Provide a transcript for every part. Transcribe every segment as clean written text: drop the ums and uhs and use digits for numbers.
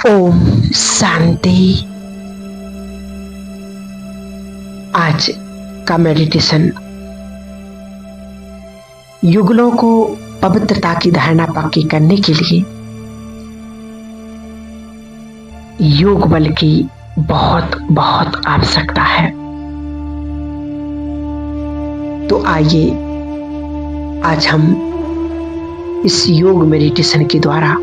ओम शांति। आज का मेडिटेशन युगलों को पवित्रता की धारणा पक्की करने के लिए योग बल की बहुत बहुत आवश्यकता है। तो आइए आज हम इस योग मेडिटेशन के द्वारा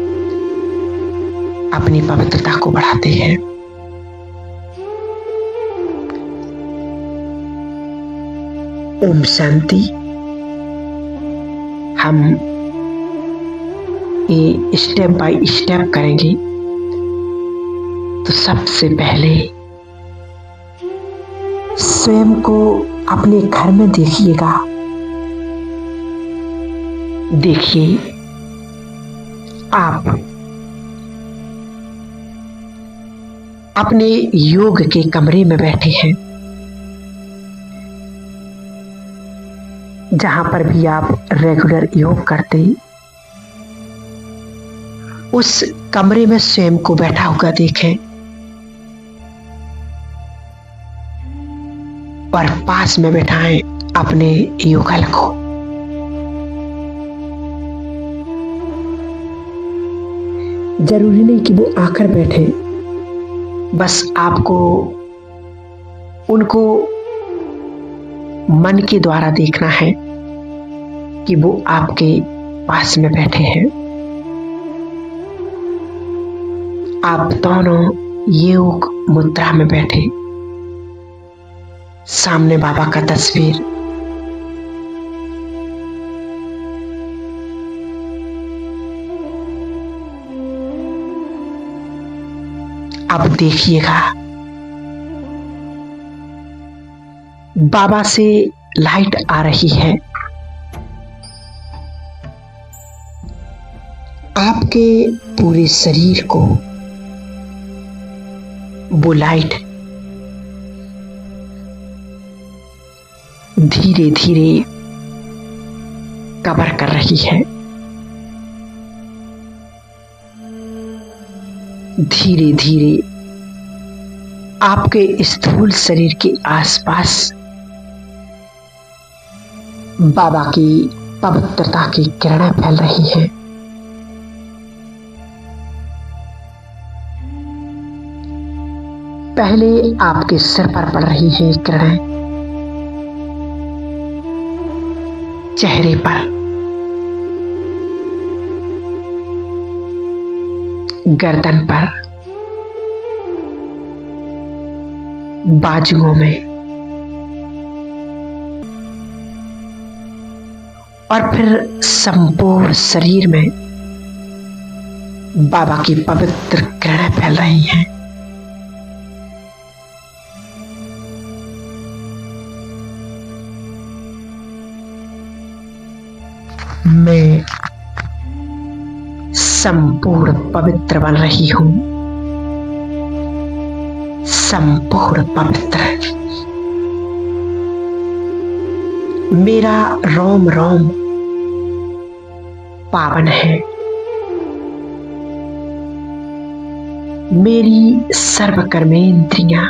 अपनी पवित्रता को बढ़ाते हैं। ओम शांति। हम ये स्टेप बाय स्टेप करेंगे। तो सबसे पहले स्वयं को अपने घर में देखिएगा। देखिए आप अपने योग के कमरे में बैठे हैं। जहां पर भी आप रेगुलर योग करते, उस कमरे में स्वयं को बैठा हुआ देखें और पास में बैठाएं अपने युगल को। जरूरी नहीं कि वो आकर बैठे, बस आपको उनको मन के द्वारा देखना है कि वो आपके पास में बैठे हैं। आप दोनों योग मुद्रा में बैठे, सामने बाबा का तस्वीर। अब देखिएगा बाबा से लाइट आ रही है। आपके पूरे शरीर को वो लाइट धीरे धीरे कवर कर रही है। धीरे धीरे आपके स्थूल शरीर के आसपास बाबा की पवित्रता की किरणें फैल रही हैं। पहले आपके सिर पर पड़ रही हैं किरणें, चेहरे पर, गर्दन पर, बाजुओं में, और फिर संपूर्ण शरीर में बाबा की पवित्र किरणें फैल रही हैं। मैं संपूर्ण पवित्र बन रही हूं। संपूर्ण पवित्र। मेरा रोम रोम पावन है। मेरी सर्व कर्मेंद्रियां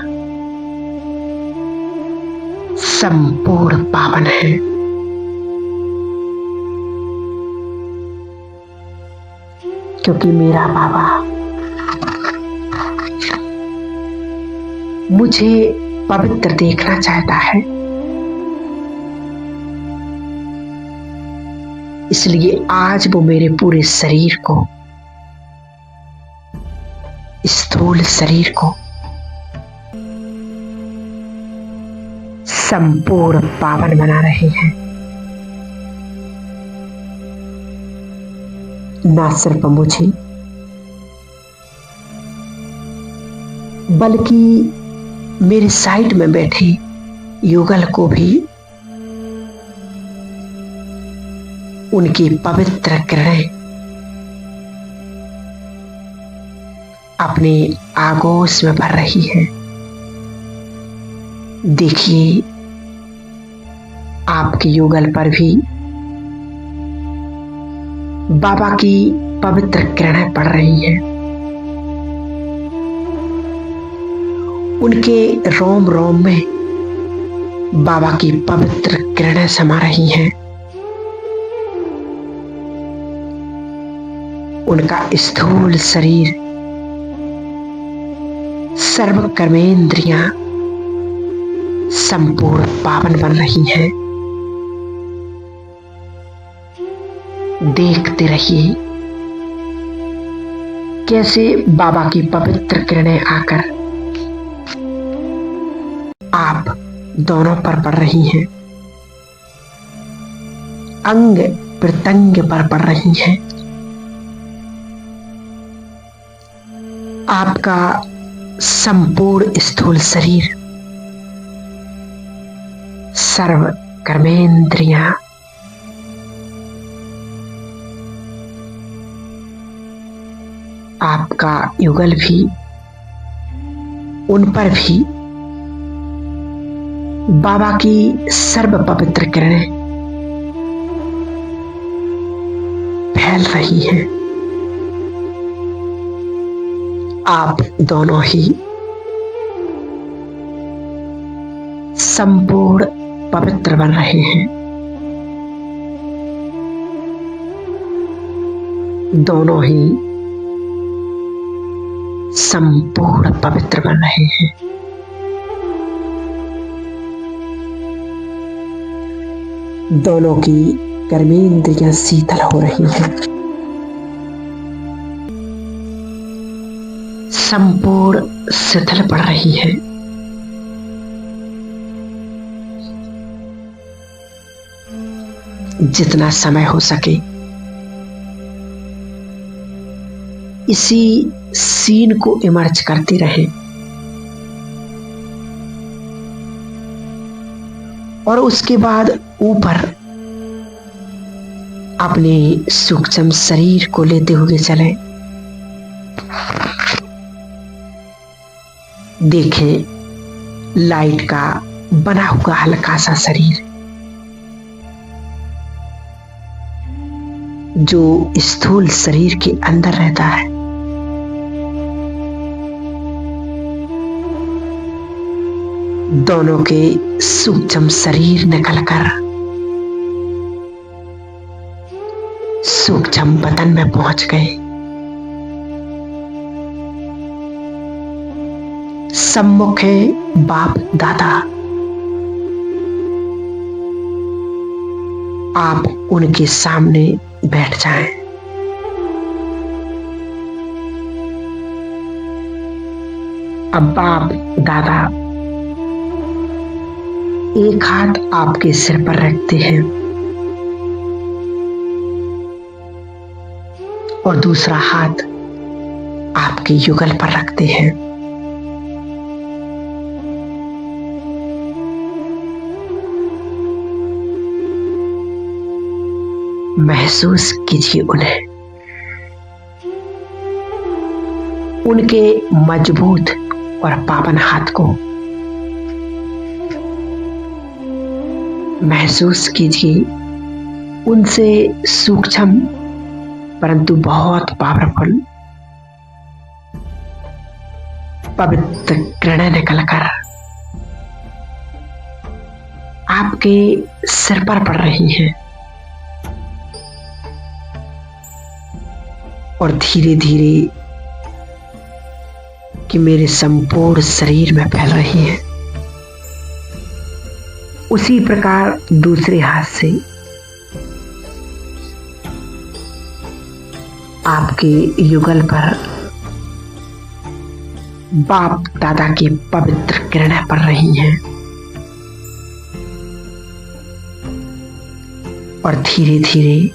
संपूर्ण पावन है। क्योंकि मेरा बाबा मुझे पवित्र देखना चाहता है। इसलिए आज वो मेरे पूरे शरीर को, स्थूल शरीर को संपूर्ण पावन बना रहे हैं। ना सिर्फ मुझे, बल्कि मेरे साइड में बैठे युगल को भी उनकी पवित्र किरणें अपने आगोश में भर रही है। देखिए आपके युगल पर भी बाबा की पवित्र किरणें पड़ रही हैं। उनके रोम रोम में बाबा की पवित्र किरणें समा रही हैं। उनका स्थूल शरीर, सर्व कर्मेंद्रियां संपूर्ण पावन बन रही हैं। देखते रहिए कैसे बाबा की पवित्र किरणें आकर आप दोनों पर पड़ रही हैं, अंग प्रत्यंग पर पड़ रही हैं। आपका संपूर्ण स्थूल शरीर, सर्व कर्मेंद्रियां आपका युगल भी, उन पर भी बाबा की सर्व पवित्र किरणें फैल रही हैं। आप दोनों ही संपूर्ण पवित्र बन रहे हैं। दोनों ही संपूर्ण पवित्र बन रहे हैं। दोनों की कर्मेंद्रियां शीतल हो रही हैं। संपूर्ण शिथिल पड़ रही है। जितना समय हो सके इसी सीन को इमर्ज करते रहे और उसके बाद ऊपर अपने सूक्ष्म शरीर को लेते हुए चले। देखें लाइट का बना हुआ हल्का सा शरीर जो स्थूल शरीर के अंदर रहता है। दोनों के सूक्ष्म शरीर निकलकर सूक्ष्म बदन में पहुंच गए। सम्मुख है बाप दादा। आप उनके सामने बैठ जाएं। अब बाप दादा एक हाथ आपके सिर पर रखते हैं और दूसरा हाथ आपके युगल पर रखते हैं। महसूस कीजिए उन्हें, उनके मजबूत और पावन हाथ को महसूस कीजिए। उनसे सूक्ष्म परंतु बहुत पावरफुल पवित्र किरणें निकलकर आपके सिर पर पड़ रही हैं और धीरे धीरे कि मेरे संपूर्ण शरीर में फैल रही हैं। उसी प्रकार दूसरे हाथ से आपके युगल पर बाप दादा की पवित्र किरणें पड़ रही हैं और धीरे धीरे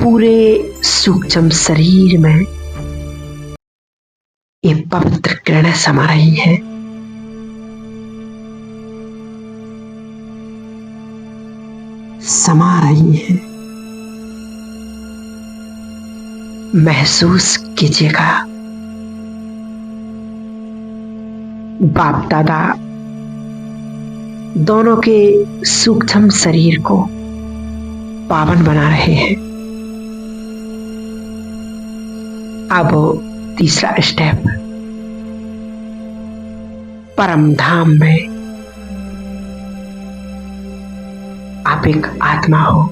पूरे सूक्ष्म शरीर में ये पवित्र किरणें समा रही हैं। समा रही हैं। महसूस कीजिएगा बाप दादा दोनों के सूक्ष्म शरीर को पावन बना रहे हैं। अब तीसरा स्टेप, परम धाम में आप एक आत्मा हो,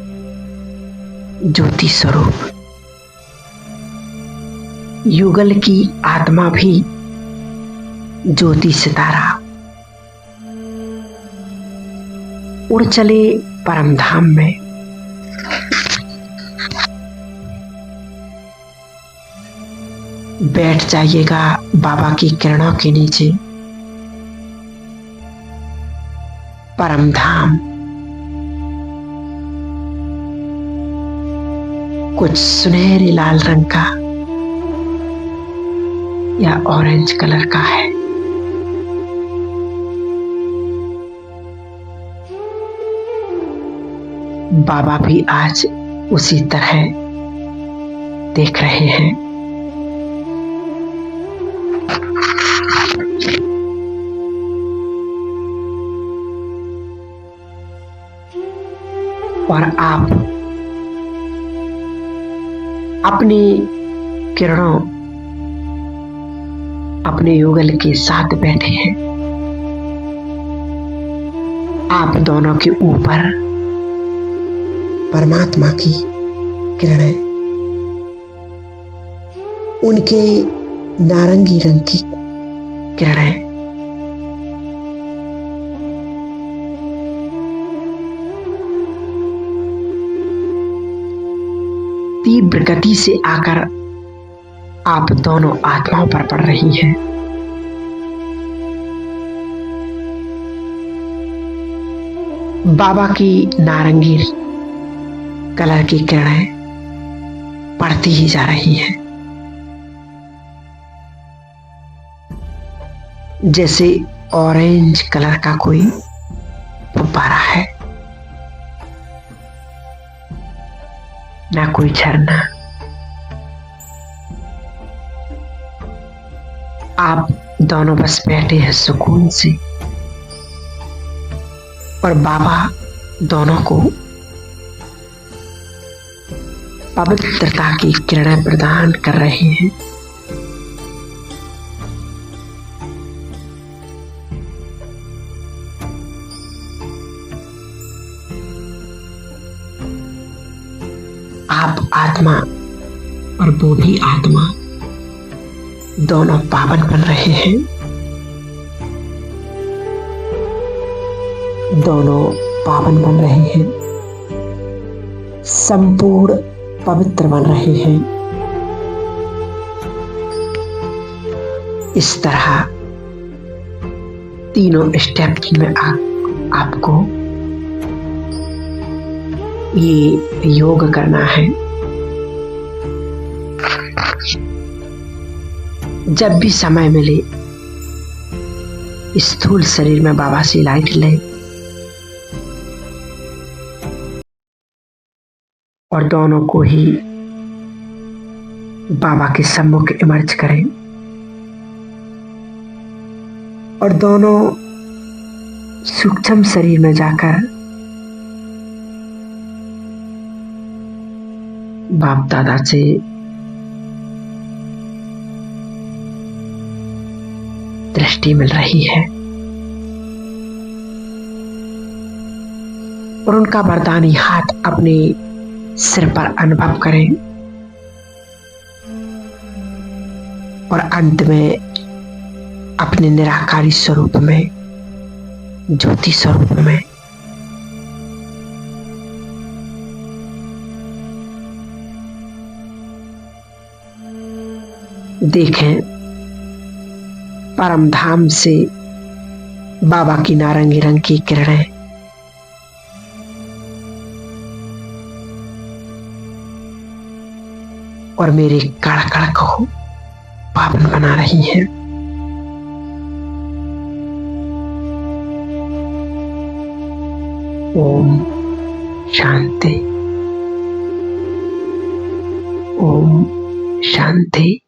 ज्योति स्वरूप। युगल की आत्मा भी ज्योति सितारा। उड़ चले परम धाम में। बैठ जाइएगा बाबा की किरणों के नीचे। परम धाम कुछ सुनहरे लाल रंग का या ऑरेंज कलर का है। बाबा भी आज उसी तरह देख रहे हैं। और आप अपनी किरणों अपने युगल के साथ बैठे हैं। आप दोनों के ऊपर परमात्मा की किरणें, उनके नारंगी रंग की किरणें तीव्र गति से आकर आप दोनों आत्माओं पर पड़ रही हैं। बाबा की नारंगी कलर की किरणें पड़ती ही जा रही हैं, जैसे ऑरेंज कलर का कोई फुब्बारा है, ना कोई झरना। आप दोनों बस बैठे हैं सुकून से, और बाबा दोनों को पवित्रता की किरणें प्रदान कर रहे हैं। आप आत्मा और वो भी आत्मा दोनों पावन बन रहे हैं, दोनों पावन बन रहे हैं, संपूर्ण पवित्र बन रहे हैं। इस तरह तीनों स्टेप में आपको ये योग करना है। जब भी समय मिले स्थूल शरीर में बाबा से लाइट लें और दोनों को ही बाबा के सम्मुख इमर्ज करें, और दोनों सूक्ष्म शरीर में जाकर बाप दादा से दृष्टि मिल रही है, और उनका वरदानी हाथ अपने सिर पर अनुभव करें, और अंत में अपने निराकारी स्वरूप में, ज्योति स्वरूप में देखें। परम धाम से बाबा की नारंगी रंग की किरणें और मेरे कण कण को पावन बना रही हैं। ओम शांति, ओम शांति।